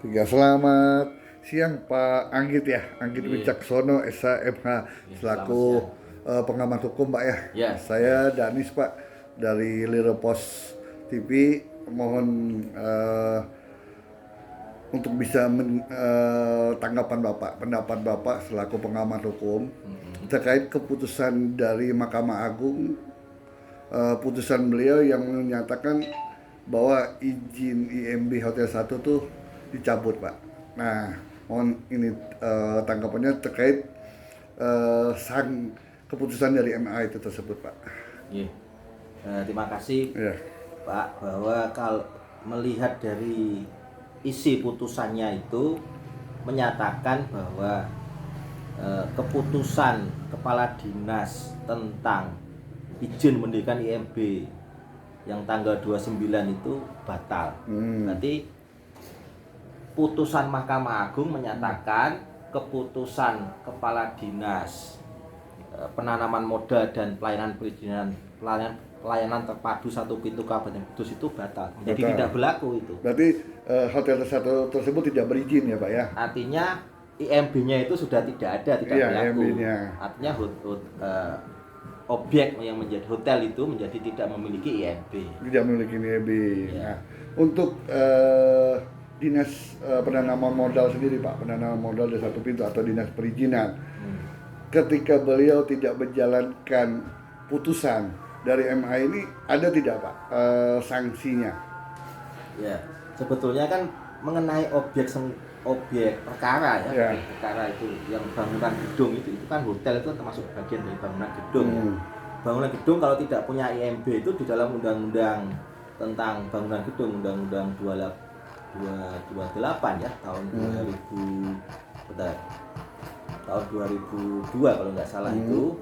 Ya, selamat siang Pak Anggit ya, Anggit Iya, Wicaksono SHMH iya, selamat selaku siang. pengamat hukum Pak ya. Ya, ya, Saya Danis Pak dari Lirepos TV, mohon untuk bisa tanggapan Bapak, pendapat Bapak selaku pengamat hukum terkait keputusan dari Mahkamah Agung, putusan beliau yang menyatakan bahwa izin IMB Hotel 1 tuh dicabut Pak. Nah, mohon ini tanggapannya terkait sang keputusan dari MA itu tersebut Pak. iya. Terima kasih Ya, Pak, bahwa kalau melihat dari isi putusannya itu menyatakan bahwa keputusan Kepala Dinas tentang izin mendirikan IMB yang tanggal 29 itu batal. Berarti putusan Mahkamah Agung menyatakan keputusan Kepala Dinas penanaman modal dan pelayanan perizinan pelayanan terpadu satu pintu Kabupaten Kudus itu batal. Jadi batal. tidak berlaku itu. Berarti hotel tersebut tidak berizin ya Pak ya? Artinya IMB-nya itu sudah tidak ada, tidak Iya, berlaku. IMB-nya. Artinya objek yang menjadi hotel itu menjadi tidak memiliki IMB. Tidak memiliki IMB. Ya. Nah, untuk dinas penanaman modal sendiri Pak, penanaman modal di satu pintu atau dinas perizinan, ketika beliau tidak menjalankan putusan dari MA ini, ada tidak Pak sanksinya? Ya, sebetulnya kan mengenai objek perkara ya, Ya. objek perkara itu yang bangunan gedung itu kan hotel itu termasuk bagian dari bangunan gedung ya. Bangunan gedung kalau tidak punya IMB itu di dalam undang-undang tentang bangunan gedung, undang-undang 228 ya tahun 2000 bentar, tahun 2002 kalau nggak salah itu,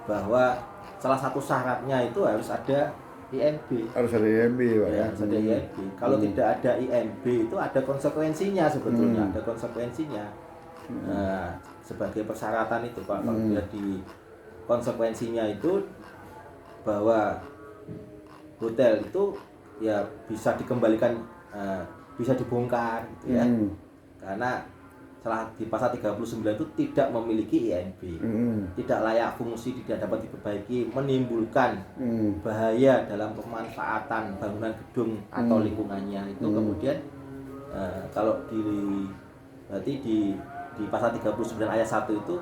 bahwa salah satu syaratnya itu harus ada IMB. Harus ada IMB Pak ya? Harus ada IMB. Kalau tidak ada IMB itu ada konsekuensinya sebetulnya, ada konsekuensinya. Nah, sebagai persyaratan itu Pak, kalau di konsekuensinya itu bahwa hotel itu ya bisa dikembalikan, bisa dibongkar gitu ya. Karena salah di pasal 39 itu tidak memiliki IMB, tidak layak fungsi, tidak dapat diperbaiki, menimbulkan bahaya dalam pemanfaatan bangunan gedung atau lingkungannya itu. Kemudian kalau berarti di pasal 39 ayat 1 itu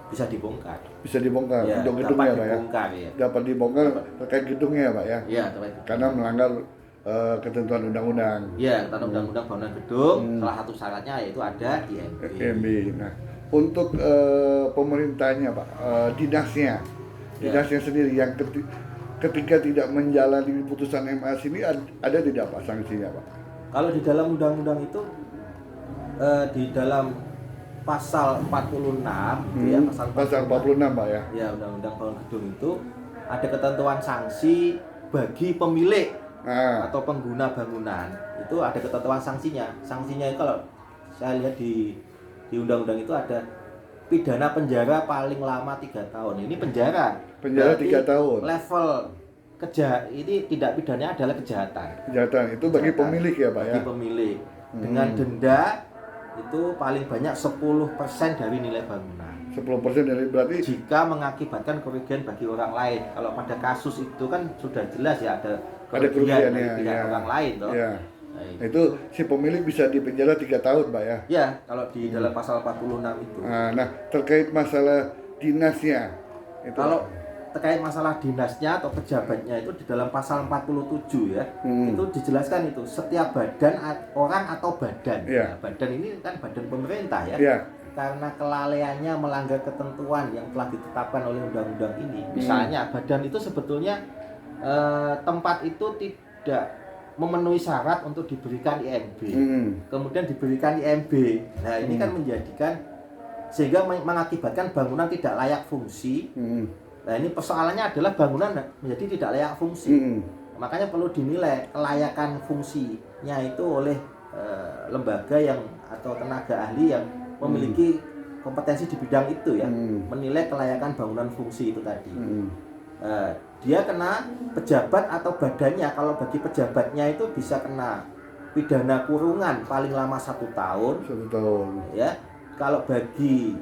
bisa dibongkar. Bisa dibongkar Ya, untuk dapat gedungnya Pak ya? dibongkar ya. Dapat dibongkar terkait gedungnya Pak ya? Ya, dapat dibongkar. Karena melanggar ketentuan undang-undang. Ya, tentang undang-undang bangunan gedung, salah satu syaratnya yaitu ada IMB. IMB. Nah, untuk pemerintahnya Pak, dinasnya sendiri yang ketika tidak menjalani putusan MA sini ada tidak Pak sanksinya Pak? Kalau di dalam undang-undang itu di dalam pasal 46 gitu ya, Pasal 46 Pak ya? ya undang-undang bangunan gedung itu ada ketentuan sanksi bagi pemilik Nah, atau pengguna bangunan. Itu ada ketentuan sanksinya. Sanksinya itu kalau saya lihat di undang-undang itu ada pidana penjara paling lama 3 tahun. Ini penjara. penjara Berarti 3 tahun. level ini tidak pidananya adalah kejahatan. Kejahatan itu bagi Kejahatan. pemilik ya Pak ya? Bagi pemilik. Dengan denda itu paling banyak 10% dari nilai bangunan. 10% dari berarti Jika mengakibatkan kerugian bagi orang lain. Kalau pada kasus itu kan sudah jelas ya ada kerugian dari pihak ya. orang lain toh. Ya. Nah, Itu si pemilik bisa dipenjara 3 tahun Pak ya? ya, kalau di dalam pasal 46 itu. Nah, terkait masalah dinasnya itu Kalau terkait masalah dinasnya atau pejabatnya itu di dalam pasal 47 ya, itu dijelaskan itu setiap badan orang atau badan. Iya. Nah, badan ini kan badan pemerintah ya. ya, Karena kelalaiannya melanggar ketentuan yang telah ditetapkan oleh undang-undang ini. Misalnya badan itu sebetulnya tempat itu tidak memenuhi syarat untuk diberikan IMB. Kemudian diberikan IMB. Nah, ini kan menjadikan sehingga mengakibatkan bangunan tidak layak fungsi. Nah, ini persoalannya adalah bangunan menjadi tidak layak fungsi. Makanya perlu dinilai kelayakan fungsinya itu oleh lembaga yang atau tenaga ahli yang memiliki kompetensi di bidang itu ya, menilai kelayakan bangunan fungsi itu tadi. Dia kena pejabat atau badannya. Kalau bagi pejabatnya itu bisa kena pidana kurungan paling lama 1 tahun. 1 tahun. Ya, kalau bagi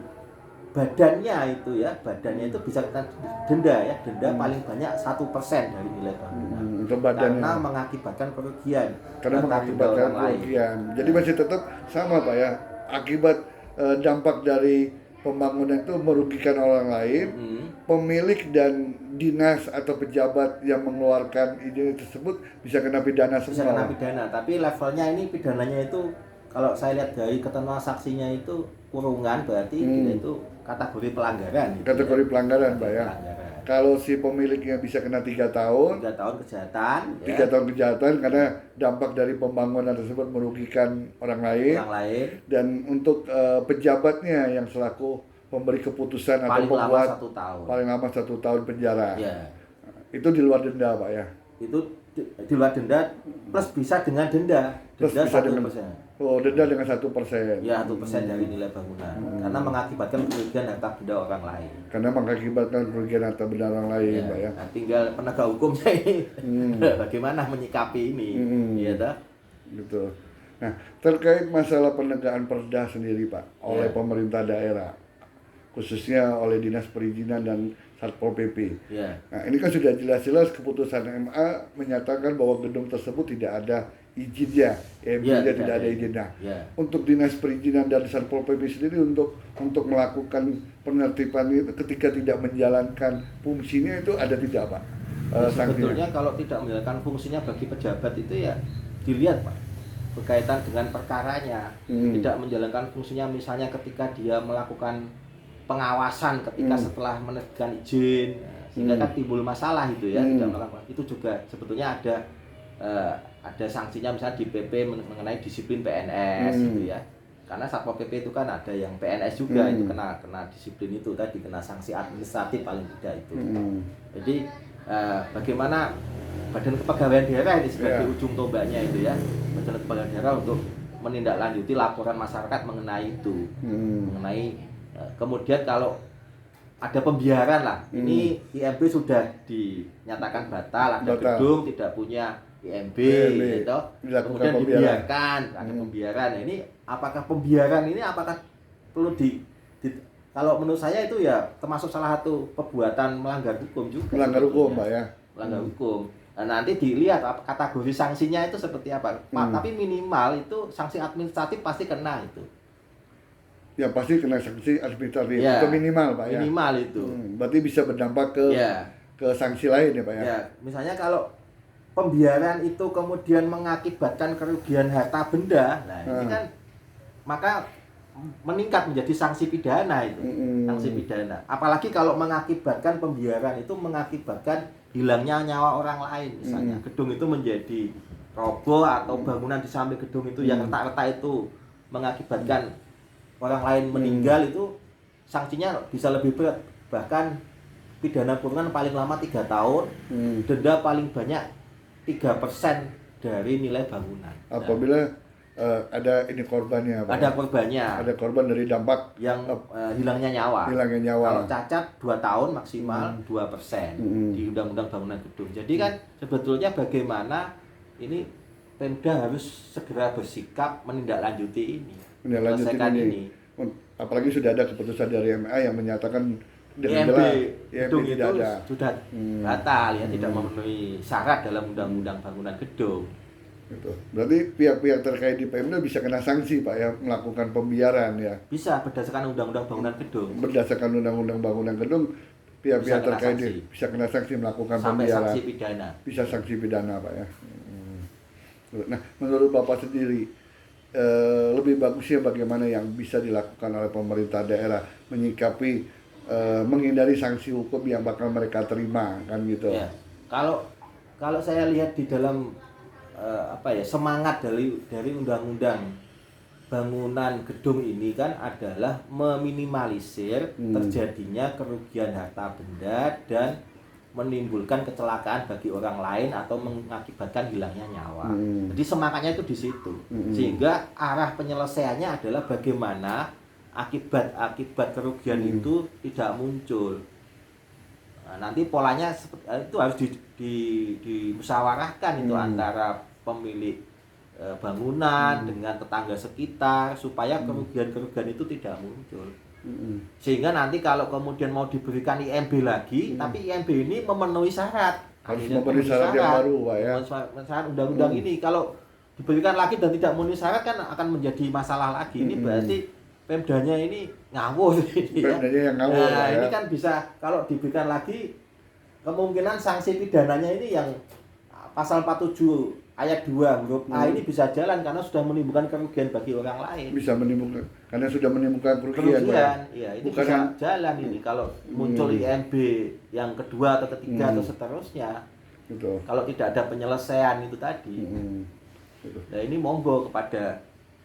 badannya itu bisa kena denda ya, denda paling banyak 1% dari nilai bangunan. Untuk badannya. Karena mengakibatkan kerugian. Karena harta benda mengakibatkan orang lain. kerugian. Jadi masih tetap sama Pak ya. Akibat dampak dari pembangunan itu merugikan orang lain, pemilik dan dinas atau pejabat yang mengeluarkan izin tersebut bisa kena pidana semua. Bisa kena pidana, tapi levelnya ini pidananya itu kalau saya lihat dari ketentuan saksinya itu kurungan, berarti itu kategori pelanggaran. Kategori pelanggaran Pak ya. Pelanggaran. Kalau si pemiliknya bisa kena 3 tahun, 3 tahun kejahatan, 3 tahun kejahatan karena dampak dari pembangunan tersebut merugikan orang lain. Dan untuk pejabatnya yang selaku pemberi keputusan atau paling lama pembuat 1 tahun. paling lama 1 tahun penjara. Ya. Itu di luar denda Pak ya. Itu di luar denda plus bisa dengan denda. Denda 1%. Oh, denda dengan 1%. Ya, 1% dari nilai bangunan. Karena mengakibatkan kerugian harta benda orang lain. Karena mengakibatkan kerugian harta benda orang lain, Pak ya. Nah, tinggal penegak hukumnya ini bagaimana menyikapi ini, ya toh? Gitu. Nah, terkait masalah penegakan perda sendiri, Pak, oleh pemerintah daerah, khususnya oleh Dinas Perizinan dan Satpol PP. Nah, ini kan sudah jelas-jelas keputusan MA menyatakan bahwa gedung tersebut tidak ada izinnya, tidak ada izinnya. Untuk Dinas Perizinan dan Satpol PP sendiri untuk melakukan penertiban itu ketika tidak menjalankan fungsinya itu ada tidak, Pak? Sebetulnya kalau tidak menjalankan fungsinya bagi pejabat itu ya dilihat, Pak, berkaitan dengan perkaranya. Tidak menjalankan fungsinya misalnya ketika dia melakukan pengawasan ketika setelah menerbitkan izin, sehingga kan timbul masalah itu ya, tidak melakukan. Itu juga sebetulnya ada sanksinya misalnya di PP mengenai disiplin PNS gitu ya. Karena Satpol PP itu kan ada yang PNS juga itu kena disiplin itu tadi, kena sanksi administratif paling tidak itu. Jadi bagaimana Badan Kepegawaian Daerah ini sebagai ujung tombaknya itu ya, Badan Kepegawaian Daerah untuk menindaklanjuti laporan masyarakat mengenai itu, mengenai kemudian kalau ada pembiaran lah, ini IMB sudah dinyatakan batal, ada gedung tidak punya IMB gitu, kemudian dibiarkan, ada pembiaran. Nah, ini apakah pembiaran ini perlu kalau menurut saya itu ya termasuk salah satu perbuatan melanggar hukum juga. Melanggar hukum, Pak ya. Melanggar hukum. Nah, nanti dilihat kategori sanksinya itu seperti apa. Tapi minimal itu sanksi administratif pasti kena itu. Ya pasti kena sanksi administratif itu minimal, Pak ya. Minimal itu. Berarti bisa berdampak ke sanksi lain ya, Pak ya. Misalnya kalau pembiaran itu kemudian mengakibatkan kerugian harta benda, nah ini kan maka meningkat menjadi sanksi pidana itu, sanksi pidana. Apalagi kalau mengakibatkan pembiaran itu mengakibatkan hilangnya nyawa orang lain, misalnya gedung itu menjadi roboh atau bangunan di samping gedung itu yang retak-retak itu mengakibatkan orang lain meninggal, itu sanksinya bisa lebih berat, bahkan pidana kurungan paling lama 3 tahun, denda paling banyak 3% dari nilai bangunan. Apabila ada ini korbannya, Pak. Ada korbannya. Ada korban dari dampak yang hilangnya nyawa. Kalau cacat 2 tahun maksimal 2% di Undang-Undang Bangunan Gedung. Jadi kan sebetulnya bagaimana ini Pemda harus segera bersikap menindaklanjuti ini. Menyelesaikan ini. Apalagi sudah ada keputusan dari MA yang menyatakan IMB gedung itu ada. Sudah batal ya, tidak memenuhi syarat dalam Undang-Undang Bangunan Gedung. Gitu. Berarti pihak-pihak terkait di Pemda bisa kena sanksi, Pak ya, melakukan pembiaran ya. Bisa berdasarkan Undang-Undang Bangunan Gedung. Berdasarkan Undang-Undang Bangunan Gedung, pihak-pihak terkait bisa kena sanksi melakukan sampai pembiaran. Sanksi pidana. Bisa sanksi pidana, Pak ya. Nah, menurut Bapak sendiri, lebih bagusnya bagaimana yang bisa dilakukan oleh pemerintah daerah menyikapi menghindari sanksi hukum yang bakal mereka terima, kan gitu. Ya. Kalau saya lihat di dalam semangat dari undang-undang bangunan gedung ini kan adalah meminimalisir terjadinya kerugian harta benda dan menimbulkan kecelakaan bagi orang lain atau mengakibatkan hilangnya nyawa. Jadi semangatnya itu di situ. Sehingga arah penyelesaiannya adalah bagaimana akibat kerugian itu tidak muncul. Nah, nanti polanya itu harus dimusyawarahkan itu antara pemilik bangunan, dengan tetangga sekitar, supaya kerugian-kerugian itu tidak muncul. Sehingga nanti kalau kemudian mau diberikan IMB lagi, tapi IMB ini memenuhi syarat. Harus memenuhi syarat yang baru, Pak ya. Syarat undang-undang ini kalau diberikan lagi dan tidak memenuhi syarat kan akan menjadi masalah lagi. Ini berarti Pemdanya ini ngawur ini ya. Pemdanya yang ngawur, Nah, ya. ini kan bisa kalau diberikan lagi kemungkinan sanksi pidananya ini yang pasal 47 ayat 2 huruf A ini bisa jalan karena sudah menimbulkan kerugian bagi orang lain. Bisa menimbulkan karena sudah menimbulkan kerugian. Iya, ini bisa jalan ini kalau muncul IMB yang kedua atau ketiga atau seterusnya. Gitu. Kalau tidak ada penyelesaian itu tadi. Gitu. Nah, ini monggo kepada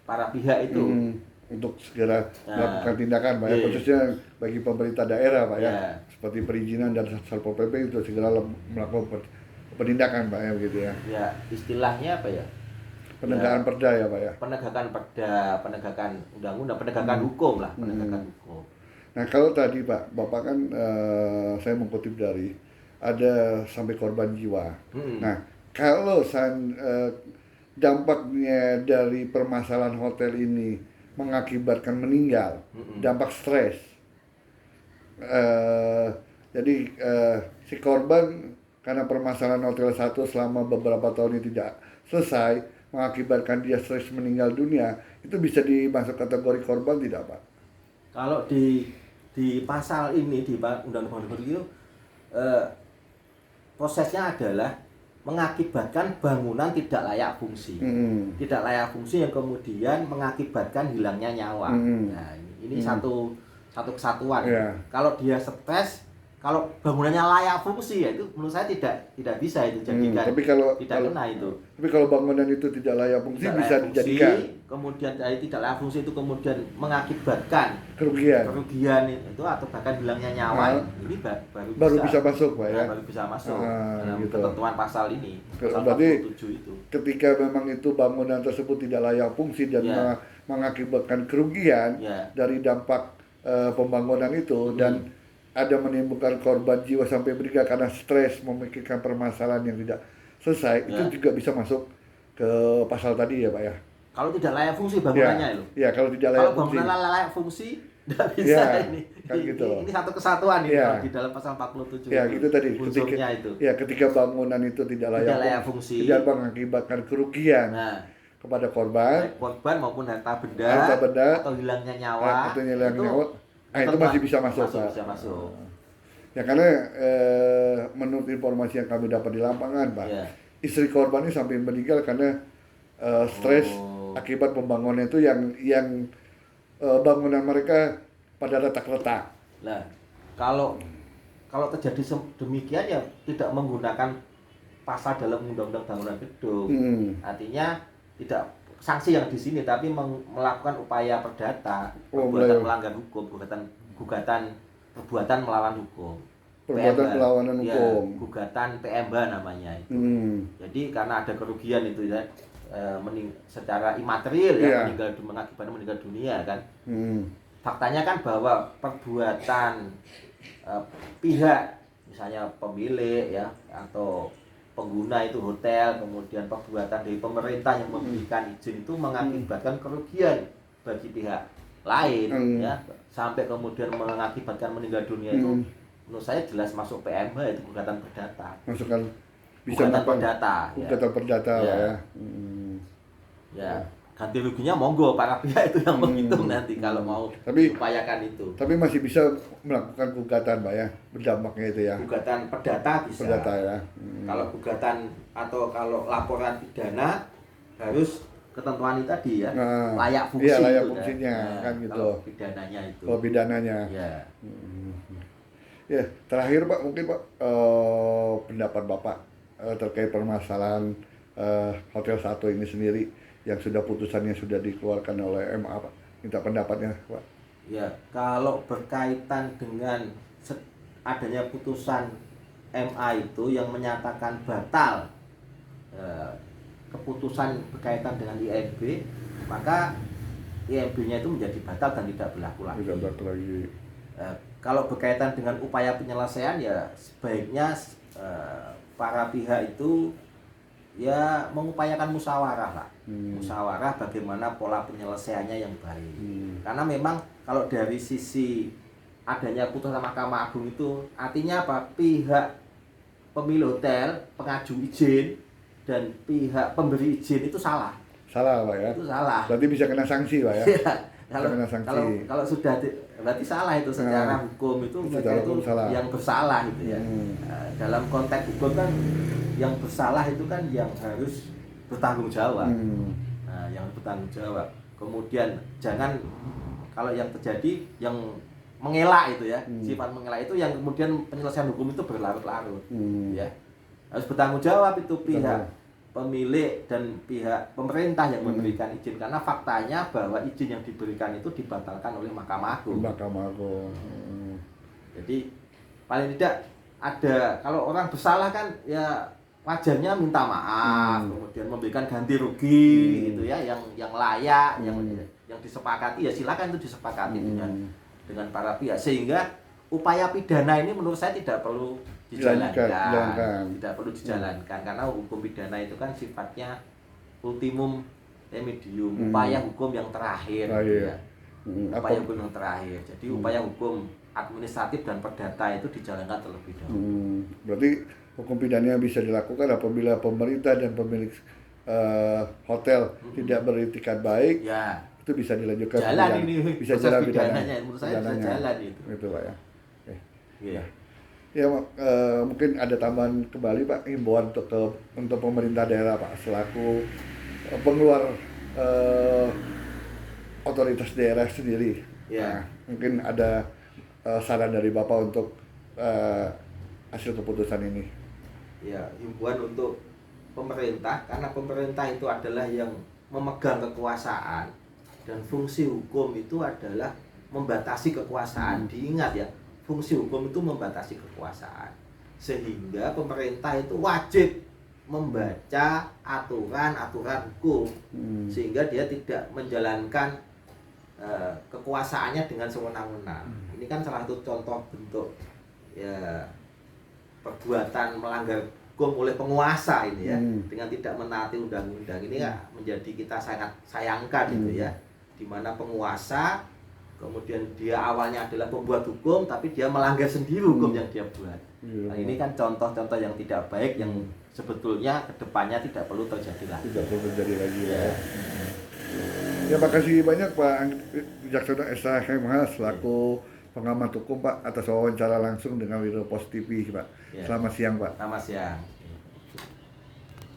para pihak itu untuk segera melakukan tindakan, Pak ya, khususnya bagi pemerintah daerah, Pak ya, seperti perizinan dan Satpol PP itu segera melakukan penindakan, Pak ya, begitu ya. Ya, istilahnya apa ya? Penegakan perda ya, Pak ya. Penegakan perda, penegakan undang-undang, penegakan hukum lah, penegakan hukum. Nah, kalau tadi Pak, Bapak kan saya mengutip dari ada sampai korban jiwa. Nah, kalau dampaknya dari permasalahan hotel ini mengakibatkan meninggal, dampak stres. Jadi si korban karena permasalahan hotel 1 selama beberapa tahun ini tidak selesai, mengakibatkan dia stres meninggal dunia, itu bisa dimasuk kategori korban tidak, Pak? Kalau di pasal ini di Undang-Undang itu prosesnya adalah mengakibatkan bangunan tidak layak fungsi. Tidak layak fungsi yang kemudian mengakibatkan hilangnya nyawa. Nah, ini satu kesatuan. Kalau dia stres, kalau bangunannya layak fungsi ya itu menurut saya tidak bisa itu jadikan. Tapi kalau kena itu. Tapi kalau bangunan itu tidak layak fungsi tidak bisa layak fungsi, dijadikan. Kemudian dari tidak layak fungsi itu kemudian mengakibatkan kerugian itu atau bahkan hilangnya nyawa. Ini baru bisa masuk, Pak ya. Baru bisa masuk dalam gitu. ketentuan pasal ini. Pasal Berarti 47 itu. Ketika memang itu bangunan tersebut tidak layak fungsi dan mengakibatkan kerugian dari dampak pembangunan itu dan ada menimbulkan korban jiwa sampai meninggal karena stres memikirkan permasalahan yang tidak selesai, itu juga bisa masuk ke pasal tadi ya, Pak ya. Kalau tidak layak fungsi bangunannya itu. Ya, kalau tidak layak fungsi. Kalau bangunan layak fungsi tidak bisa ini. Kan gitu. Ini satu kesatuan ini di dalam pasal 47. Ya, itu tadi. Ketika bangunan itu tidak layak fungsi, tidak mengakibatkan kerugian kepada korban maupun harta benda atau hilangnya nyawa. Itu masih bisa masuk. Bisa masuk. Ya karena menurut informasi yang kami dapat di lapangan, Pak, istri korban ini sampai meninggal karena stres akibat pembangunan itu yang bangunan mereka pada retak-retak. Nah, kalau terjadi demikian ya tidak menggunakan pasal dalam Undang-Undang Bangunan Gedung. Artinya tidak sanksi yang di sini, tapi melakukan upaya perdata, perbuatan melanggar hukum, gugatan perbuatan melawan hukum. Perbuatan perlawanan hukum. Gugatan PMH namanya itu. Jadi karena ada kerugian itu ya, secara imaterial mengakibatkan meninggal dunia kan. Faktanya kan bahwa perbuatan pihak misalnya pemilik ya atau pengguna itu hotel, kemudian perbuatan dari pemerintah yang memberikan izin itu mengakibatkan kerugian bagi pihak lain ya, sampai kemudian mengakibatkan meninggal dunia itu menurut saya jelas masuk PMH, itu gugatan perdata. Masukkan bisa gugatan perdata. Gugatan perdata ya. Ya, ganti ruginya monggo para pihak itu yang menghitung nanti kalau mau upayakan itu. Tapi masih bisa melakukan gugatan, Pak ya, berdampaknya itu ya. Gugatan perdata bisa. Perdata ya. Kalau gugatan atau kalau laporan pidana harus ketentuan itu tadi ya, layak fungsi. Iya, layak itu, fungsinya kan gitu. Kalau pidananya itu. Kalau pidananya. Ya. Ya, terakhir Pak, mungkin Pak pendapat Bapak terkait permasalahan Hotel 1 ini sendiri yang sudah putusannya sudah dikeluarkan oleh MA, Pak. Minta pendapatnya, Pak. Ya, kalau berkaitan dengan adanya putusan MA itu yang menyatakan batal keputusan berkaitan dengan IMB, maka IMB-nya itu menjadi batal dan tidak berlaku lagi. Tidak berlaku lagi. Kalau berkaitan dengan upaya penyelesaian ya sebaiknya para pihak itu ya mengupayakan musyawarah lah. Musyawarah bagaimana pola penyelesaiannya yang baik. Karena memang kalau dari sisi adanya putusan Mahkamah Agung itu artinya apa? Pihak pemilik hotel, pengaju izin dan pihak pemberi izin itu salah. Salah Pak ya. Itu salah. Berarti bisa kena sanksi Pak ya. kalau, kena sanksi. kalau sudah berarti salah itu secara hukum itu mereka itu salah. yang bersalah gitu ya. Nah, dalam konteks hukum kan yang bersalah itu kan yang harus bertanggung jawab. Nah, yang bertanggung jawab. Kemudian jangan kalau yang terjadi yang mengelak itu ya, sifat mengelak itu yang kemudian penyelesaian hukum itu berlarut-larut. Ya. Harus bertanggung jawab itu pihak pemilik dan pihak pemerintah yang memberikan izin, karena faktanya bahwa izin yang diberikan itu dibatalkan oleh Mahkamah Agung. Mahkamah Agung. Jadi paling tidak ada, kalau orang bersalah kan ya wajarnya minta maaf, kemudian memberikan ganti rugi gitu ya, yang layak, yang disepakati ya silakan itu disepakati dengan para pihak, sehingga upaya pidana ini menurut saya tidak perlu dijalankan. Tidak perlu dijalankan karena hukum pidana itu kan sifatnya ultimum remedium, upaya hukum yang terakhir. Ya. Upaya hukum yang terakhir. Jadi upaya hukum administratif dan perdata itu dijalankan terlebih dahulu. Berarti hukum pidana bisa dilakukan apabila pemerintah dan pemilik hotel tidak beritikat baik, ya, itu bisa dilanjutkan. Jalan ini bisa jalan pidananya. Menurut saya bisa jalan itu. Itu Pak ya. Iya. Ya, mungkin ada tambahan kembali Pak, himbauan untuk pemerintah daerah Pak selaku pengeluar otoritas daerah sendiri. Ya. Nah, mungkin ada saran dari Bapak untuk hasil keputusan ini. Ya, himbauan untuk pemerintah, karena pemerintah itu adalah yang memegang kekuasaan dan fungsi hukum itu adalah membatasi kekuasaan. Diingat ya, fungsi hukum itu membatasi kekuasaan, sehingga pemerintah itu wajib membaca aturan-aturan hukum, sehingga dia tidak menjalankan kekuasaannya dengan sewenang-wenang. Ini kan salah satu contoh bentuk ya perbuatan melanggar hukum oleh penguasa ini ya, dengan tidak menaati undang-undang. Ini ya menjadi kita sangat sayangkan itu ya, di mana penguasa kemudian dia awalnya adalah pembuat hukum, tapi dia melanggar sendiri hukum yang dia buat. Nah, ini kan contoh-contoh yang tidak baik yang sebetulnya kedepannya tidak perlu terjadi lagi. Tidak perlu terjadi lagi ya. Ya, makasih banyak Pak Wicaksono SH selaku pengamat hukum Pak atas wawancara langsung dengan Wiro Pos TV Pak. Ya. Selamat siang Pak. Selamat siang.